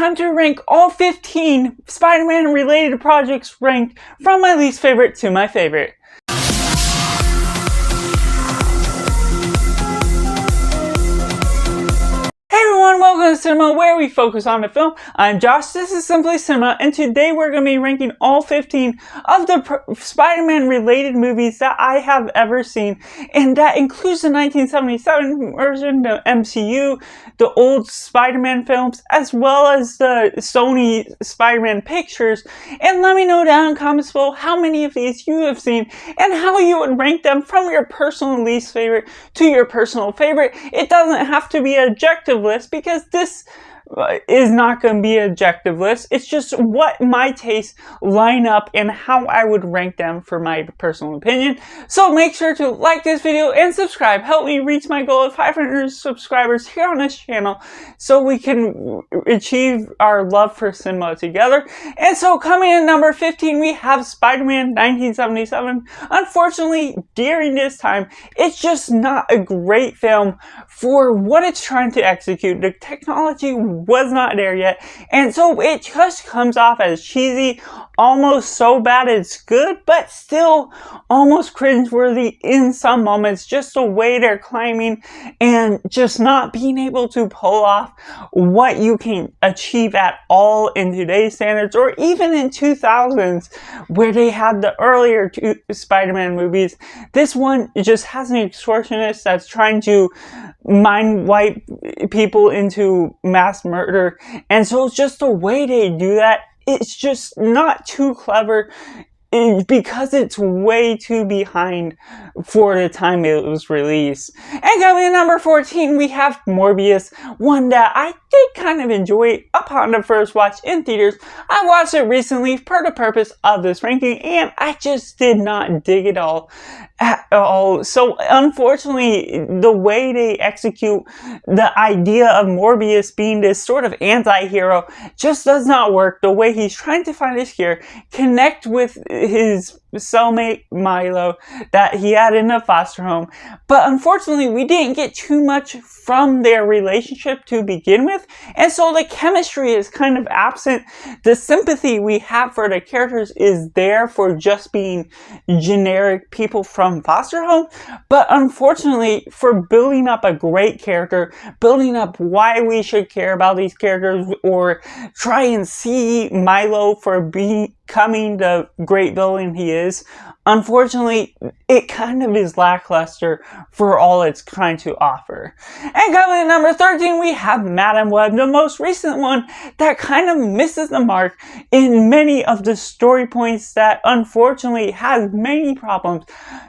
time to rank all 15 Spider-Man related projects ranked from my least favorite to my favorite. Hey everyone, welcome to Cinema, where we focus on the film. I'm Josh, this is Simply Cinema, and today we're going to be ranking all 15 of the Spider-Man related movies that I have ever seen, and that includes the 1977 version, the MCU, the old Spider-Man films, as well as the Sony Spider-Man pictures. And let me know down in the comments below how many of these you have seen and how you would rank them from your personal least favorite to your personal favorite. It doesn't have to be an objective list, because this is not going to be an objective list. It's just what my tastes line up and how I would rank them for my personal opinion. So make sure to like this video and subscribe. Help me reach my goal of 500 subscribers here on this channel so we can achieve our love for cinema together. And so coming in at number 15, we have Spider-Man 1977. Unfortunately, during this time, it's just not a great film for what it's trying to execute. The technology was not there yet, and so it just comes off as cheesy, almost so bad it's good, but still almost cringeworthy in some moments. Just the way they're climbing and just not being able to pull off what you can achieve at all in today's standards, or even in 2000s where they had the earlier two Spider-Man movies. This one just has an extortionist that's trying to mind wipe people into mass murder, and so it's just the way they do that, it's just not too clever because it's way too behind for the time it was released. And coming in number 14, we have Morbius, one that I did kind of enjoy upon the first watch in theaters. I watched it recently for the purpose of this ranking, and I just did not dig it all at all. So unfortunately, the way they execute the idea of Morbius being this sort of anti-hero just does not work. The way he's trying to find his cure, connect with his cellmate Milo that he had in a foster home, but unfortunately we didn't get too much from their relationship to begin with, and so the chemistry is kind of absent. The sympathy we have for the characters is there for just being generic people from foster home, but unfortunately for building up a great character, building up why we should care about these characters or try and see Milo for becoming the great villain he is, unfortunately it kind of is lackluster for all it's trying to offer. And coming in number 13, we have Madam Web, the most recent one that kind of misses the mark in many of the story points that unfortunately has many problems.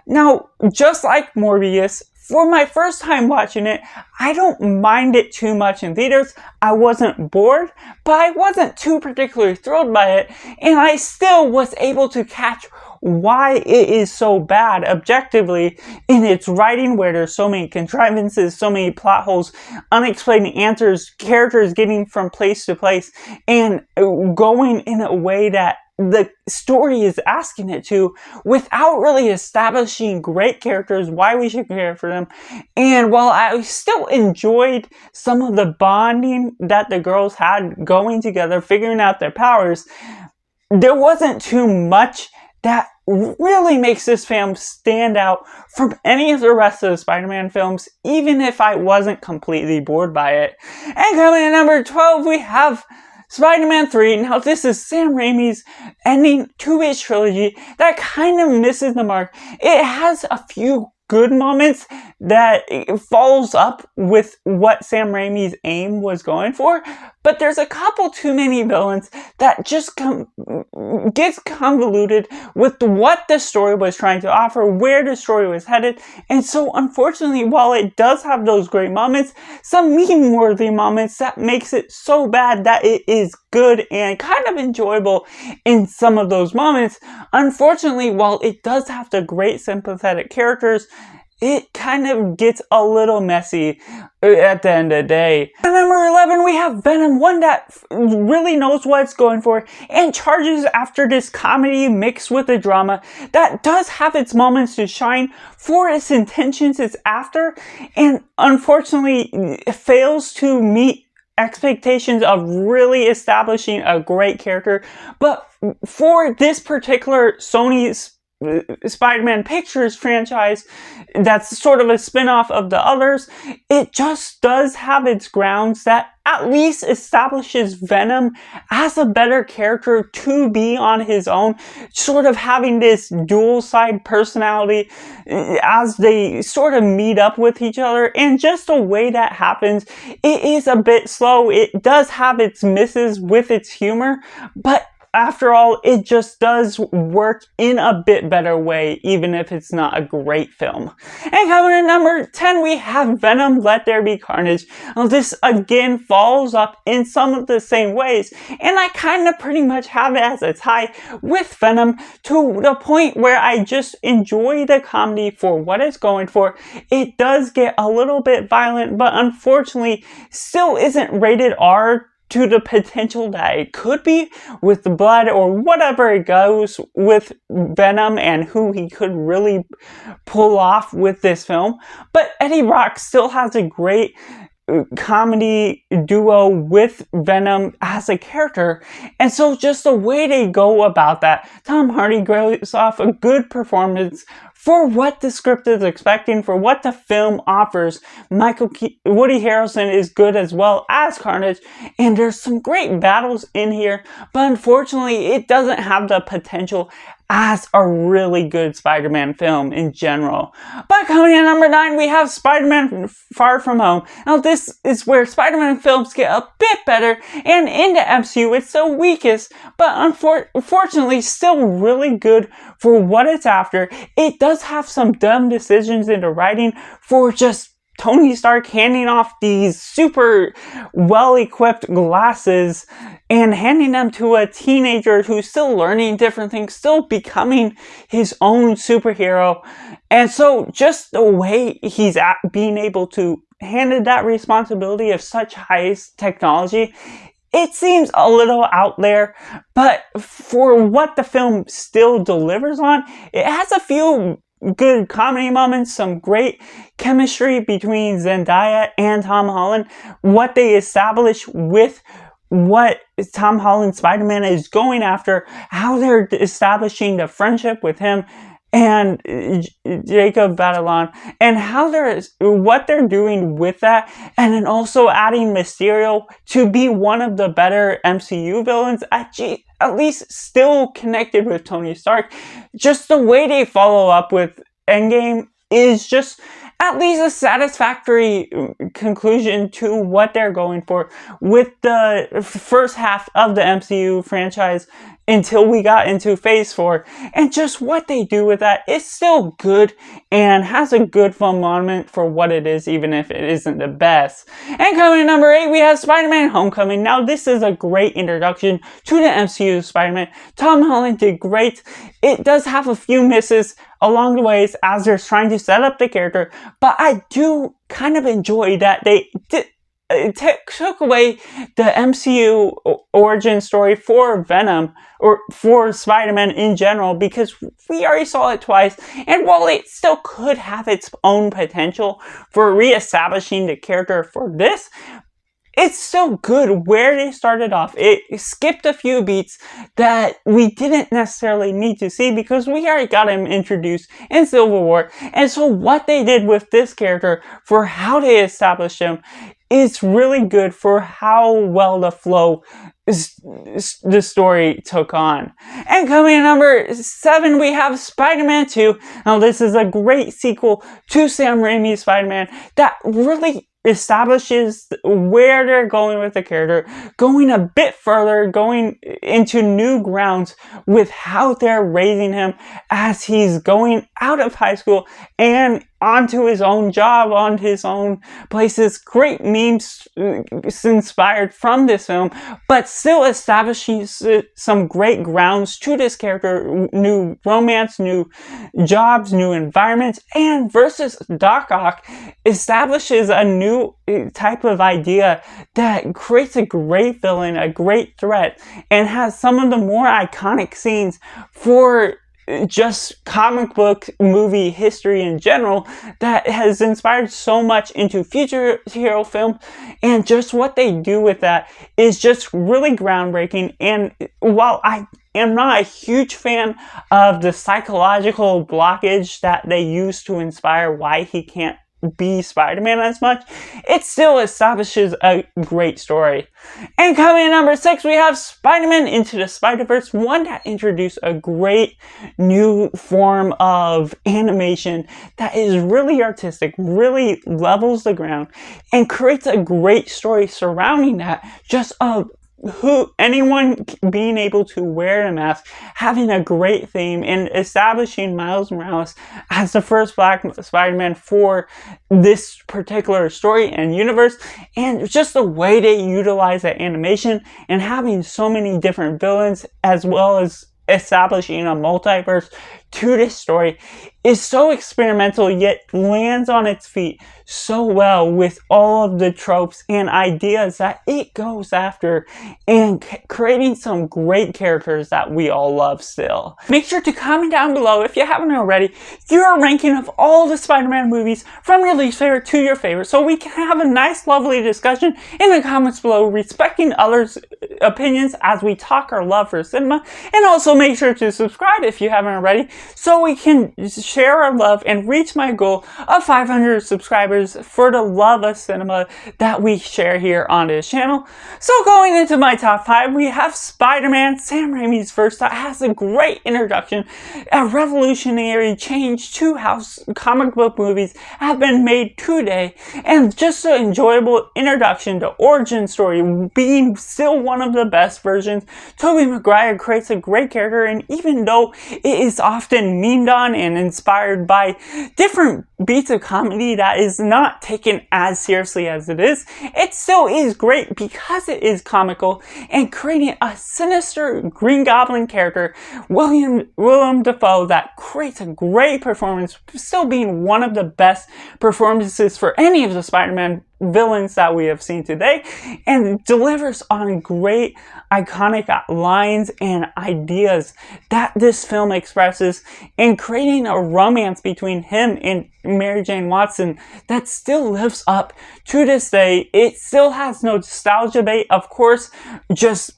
Now, just like Morbius, for my first time watching it, I don't mind it too much in theaters. I wasn't bored, but I wasn't too particularly thrilled by it, and I still was able to catch why it is so bad objectively in its writing, where there's so many contrivances, so many plot holes, unexplained answers, characters getting from place to place, and going in a way that the story is asking it to, without really establishing great characters, why we should care for them. And while I still enjoyed some of the bonding that the girls had going together, figuring out their powers, there wasn't too much that really makes this film stand out from any of the rest of the Spider-Man films, even if I wasn't completely bored by it. And coming in at number 12, we have Spider-Man 3. Now, this is Sam Raimi's ending to his trilogy that kind of misses the mark. It has a few good moments that it follows up with what Sam Raimi's aim was going for, but there's a couple too many villains that just gets convoluted with what the story was trying to offer, where the story was headed, and so unfortunately, while it does have those great moments, some meme-worthy moments that makes it so bad that it is good and kind of enjoyable in some of those moments, unfortunately, while it does have the great sympathetic characters, it kind of gets a little messy at the end of the day. At number 11, we have Venom, one that really knows what it's going for and charges after this comedy mixed with a drama that does have its moments to shine for its intentions it's after, and unfortunately fails to meet expectations of really establishing a great character. But for this particular Sony's Spider-Man Pictures franchise, that's sort of a spin-off of the others, it just does have its grounds that at least establishes Venom as a better character to be on his own, sort of having this dual side personality as they sort of meet up with each other. And just the way that happens, it is a bit slow. It does have its misses with its humor, but after all, it just does work in a bit better way, even if it's not a great film. And coming in number 10, we have Venom, Let There Be Carnage. Now, this again follows up in some of the same ways, and I kind of pretty much have it as a tie with Venom to the point where I just enjoy the comedy for what it's going for. It does get a little bit violent, but unfortunately still isn't rated R to the potential that it could be with the blood or whatever it goes with Venom and who he could really pull off with this film. But Eddie Brock still has a great comedy duo with Venom as a character, and so just the way they go about that, Tom Hardy goes off a good performance for what the script is expecting, for what the film offers. Woody Harrelson is good as well as Carnage, and there's some great battles in here, but unfortunately it doesn't have the potential as a really good Spider-Man film in general. But coming in number 9, we have Spider-Man Far From Home. Now this is where Spider-Man films get a bit better, and in the MCU it's the weakest, but unfortunately still really good for what it's after. It does have some dumb decisions in the writing for just Tony Stark handing off these super well-equipped glasses and handing them to a teenager who's still learning different things, still becoming his own superhero. And so just the way he's being able to handle that responsibility of such high technology, it seems a little out there, but for what the film still delivers on, it has a few good comedy moments, some great chemistry between Zendaya and Tom Holland, what they establish with what Tom Holland Spider-Man is going after, how they're establishing the friendship with him and Jacob Batalon, and what they're doing with that, and then also adding Mysterio to be one of the better MCU villains, at least still connected with Tony Stark. Just the way they follow up with Endgame is just at least a satisfactory conclusion to what they're going for with the first half of the MCU franchise until we got into Phase 4. And just what they do with that is still good and has a good fun moment for what it is, even if it isn't the best. And coming in number 8, we have Spider-Man Homecoming. Now this is a great introduction to the MCU Spider-Man. Tom Holland did great. It does have a few misses along the ways as they're trying to set up the character, but I do kind of enjoy that they took away the MCU origin story for Venom, or for Spider-Man in general, because we already saw it twice, and while it still could have its own potential for re-establishing the character for this, it's still good where they started off. It skipped a few beats that we didn't necessarily need to see because we already got him introduced in Civil War. And so what they did with this character for how they established him is really good for how well the flow the story took on. And coming in number 7, we have Spider-Man 2. Now this is a great sequel to Sam Raimi's Spider-Man that really establishes where they're going with the character, going a bit further, going into new grounds with how they're raising him as he's going out of high school and onto his own job, on his own places. Great memes inspired from this film, but still establishes some great grounds to this character, new romance, new jobs, new environments, and versus Doc Ock establishes a new type of idea that creates a great villain, a great threat, and has some of the more iconic scenes for just comic book movie history in general that has inspired so much into future hero film, and just what they do with that is just really groundbreaking. And while I am not a huge fan of the psychological blockage that they use to inspire why he can't be Spider-Man as much, it still establishes a great story. And coming in number 6, we have Spider-Man Into the Spider-Verse, one that introduced a great new form of animation that is really artistic, really levels the ground, and creates a great story surrounding that, just anyone being able to wear a mask, having a great theme, and establishing Miles Morales as the first Black Spider-Man for this particular story and universe, and just the way they utilize that animation and having so many different villains, as well as establishing a multiverse to this story, is so experimental, yet lands on its feet so well with all of the tropes and ideas that it goes after, and creating some great characters that we all love still. Make sure to comment down below, if you haven't already, your ranking of all the Spider-Man movies from your least favorite to your favorite, so we can have a nice lovely discussion in the comments below, respecting others' opinions as we talk our love for cinema. And also make sure to subscribe if you haven't already, so we can share our love and reach my goal of 500 subscribers for the love of cinema that we share here on this channel. So going into my top 5, we have Spider-Man, Sam Raimi's first, that has a great introduction, a revolutionary change to how comic book movies have been made today, and just an enjoyable introduction to origin story, being still one of the best versions. Tobey Maguire creates a great character, and even though it is often memed on and inspired by different beats of comedy that is not taken as seriously as it is, it still is great because it is comical, and creating a sinister Green Goblin character, Willem Dafoe, that creates a great performance, still being one of the best performances for any of the Spider-Man villains that we have seen today, and delivers on great iconic lines and ideas that this film expresses, and creating a romance between him and Mary Jane Watson that still lives up to this day. It still has no nostalgia bait, of course, just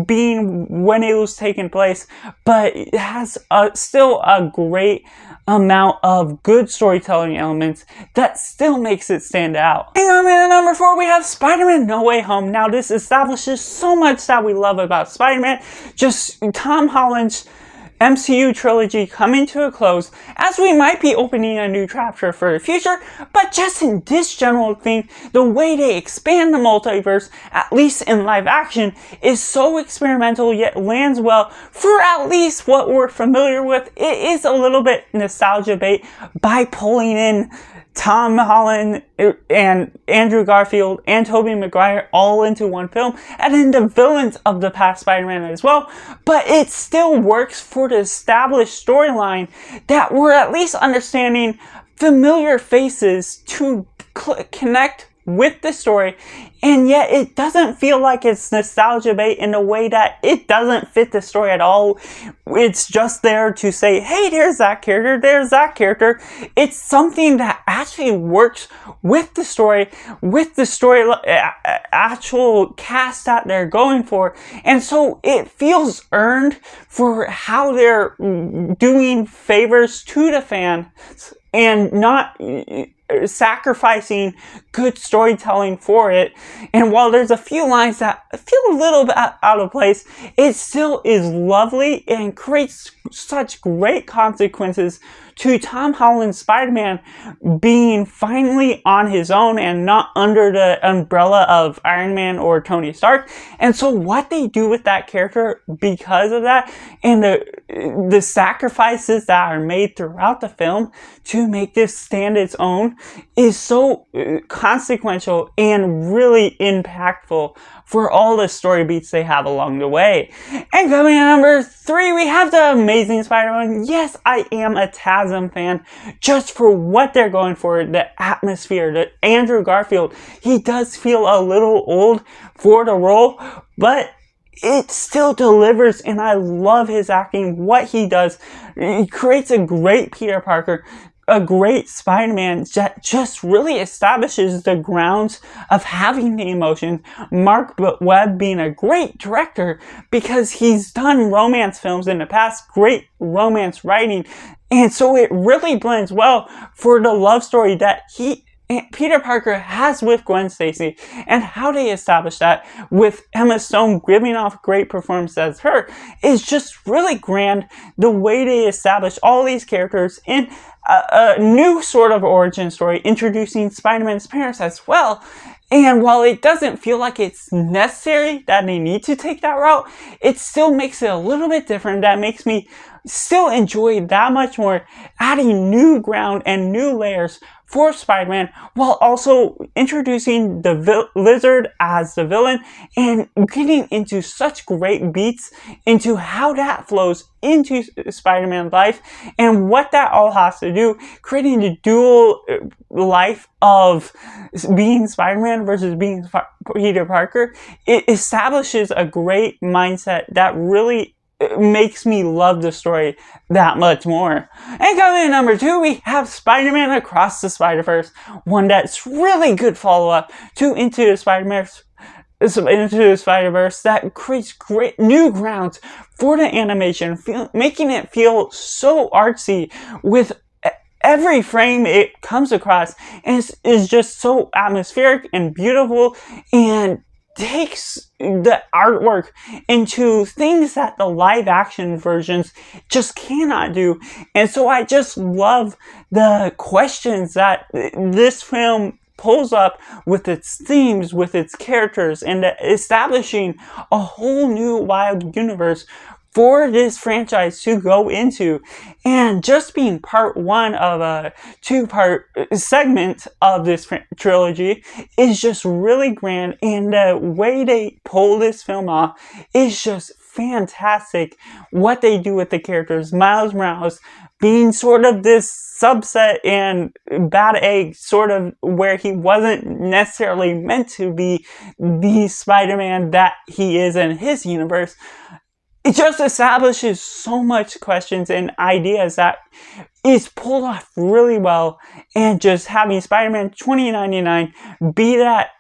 being when it was taking place, but it has still a great amount of good storytelling elements that still makes it stand out. And coming in at number 4, we have Spider-Man No Way Home. Now this establishes so much that we love about Spider-Man, just Tom Holland's MCU trilogy coming to a close, as we might be opening a new chapter for the future, but just in this general theme, the way they expand the multiverse, at least in live action, is so experimental yet lands well for at least what we're familiar with. It is a little bit nostalgia bait by pulling in Tom Holland and Andrew Garfield and Tobey Maguire all into one film, and then the villains of the past Spider-Man as well, but it still works for the established storyline that we're at least understanding familiar faces to connect with the story, and yet it doesn't feel like it's nostalgia bait in a way that it doesn't fit the story at all. It's just there to say, hey, there's that character, there's that character. It's something that actually works with the story actual cast that they're going for, and so it feels earned for how they're doing favors to the fans and not sacrificing good storytelling for it. And while there's a few lines that feel a little bit out of place, it still is lovely and creates such great consequences to Tom Holland's Spider-Man being finally on his own and not under the umbrella of Iron Man or Tony Stark. And so what they do with that character because of that, and the sacrifices that are made throughout the film to make this stand its own, is so consequential and really impactful for all the story beats they have along the way. And coming in at number 3, we have the Amazing Spider-Man. Yes, I am a TASM fan just for what they're going for, the atmosphere, the Andrew Garfield. He does feel a little old for the role, but it still delivers, and I love his acting, what he does. He creates a great Peter Parker, a great Spider-Man that just really establishes the grounds of having the emotions. Mark Webb being a great director because he's done romance films in the past, great romance writing, and so it really blends well for the love story that Peter Parker has with Gwen Stacy, and how they establish that with Emma Stone giving off a great performance as her is just really grand. The way they establish all these characters in a new sort of origin story, introducing Spider-Man's parents as well. And while it doesn't feel like it's necessary that they need to take that route, it still makes it a little bit different. That makes me still enjoy that much more, adding new ground and new layers for Spider-Man, while also introducing the Lizard as the villain and getting into such great beats into how that flows into Spider-Man's life and what that all has to do, creating the dual life of being Spider-Man versus being Peter Parker. It establishes a great mindset that really makes me love the story that much more. And coming in number 2, we have Spider-Man Across the Spider-Verse, one that's really good follow-up to Into the Spider-Verse that creates great new grounds for the animation, making it feel so artsy with every frame it comes across, and is just so atmospheric and beautiful, and takes the artwork into things that the live action versions just cannot do. And so I just love the questions that this film pulls up with its themes, with its characters, and establishing a whole new wild universe for this franchise to go into. And just being part 1 of a 2-part segment of this trilogy is just really grand, and the way they pull this film off is just fantastic. What they do with the characters, Miles Morales being sort of this subset and bad egg, sort of where he wasn't necessarily meant to be the Spider-Man that he is in his universe. It just establishes so much questions and ideas that is pulled off really well, and just having Spider-Man 2099 be that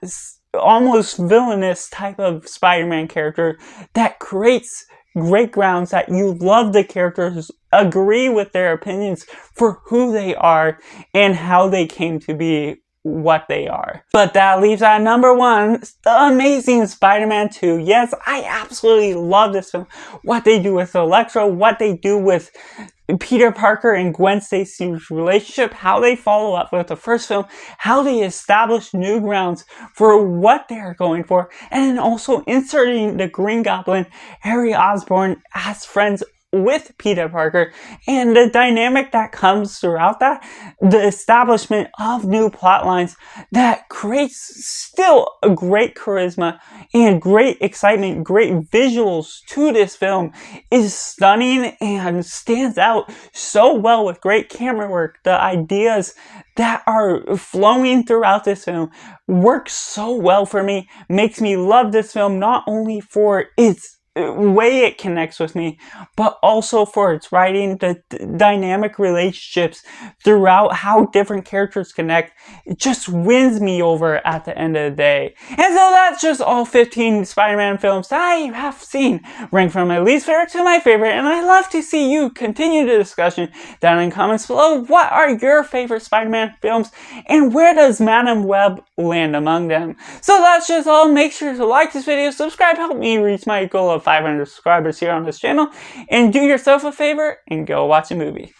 almost villainous type of Spider-Man character that creates great grounds that you love the characters, agree with their opinions for who they are and how they came to be what they are. But that leaves at number 1, the Amazing Spider-Man 2. Yes, I absolutely love this film. What they do with Electro, what they do with Peter Parker and Gwen Stacy's relationship, how they follow up with the first film, how they establish new grounds for what they're going for, and then also inserting the Green Goblin, Harry Osborn, as friends with Peter Parker, and the dynamic that comes throughout that, the establishment of new plot lines that creates still a great charisma and great excitement, great visuals to this film, is stunning and stands out so well with great camera work. The ideas that are flowing throughout this film work so well for me, makes me love this film not only for its way it connects with me, but also for its writing, the dynamic relationships throughout how different characters connect. It just wins me over at the end of the day. And so that's just all 15 Spider-Man films that I have seen, ranked from my least favorite to my favorite, and I'd love to see you continue the discussion down in the comments below. What are your favorite Spider-Man films, and where does Madam Web land among them? So that's just all. Make sure to like this video, subscribe, help me reach my goal of 500 subscribers here on this channel, and do yourself a favor and go watch a movie.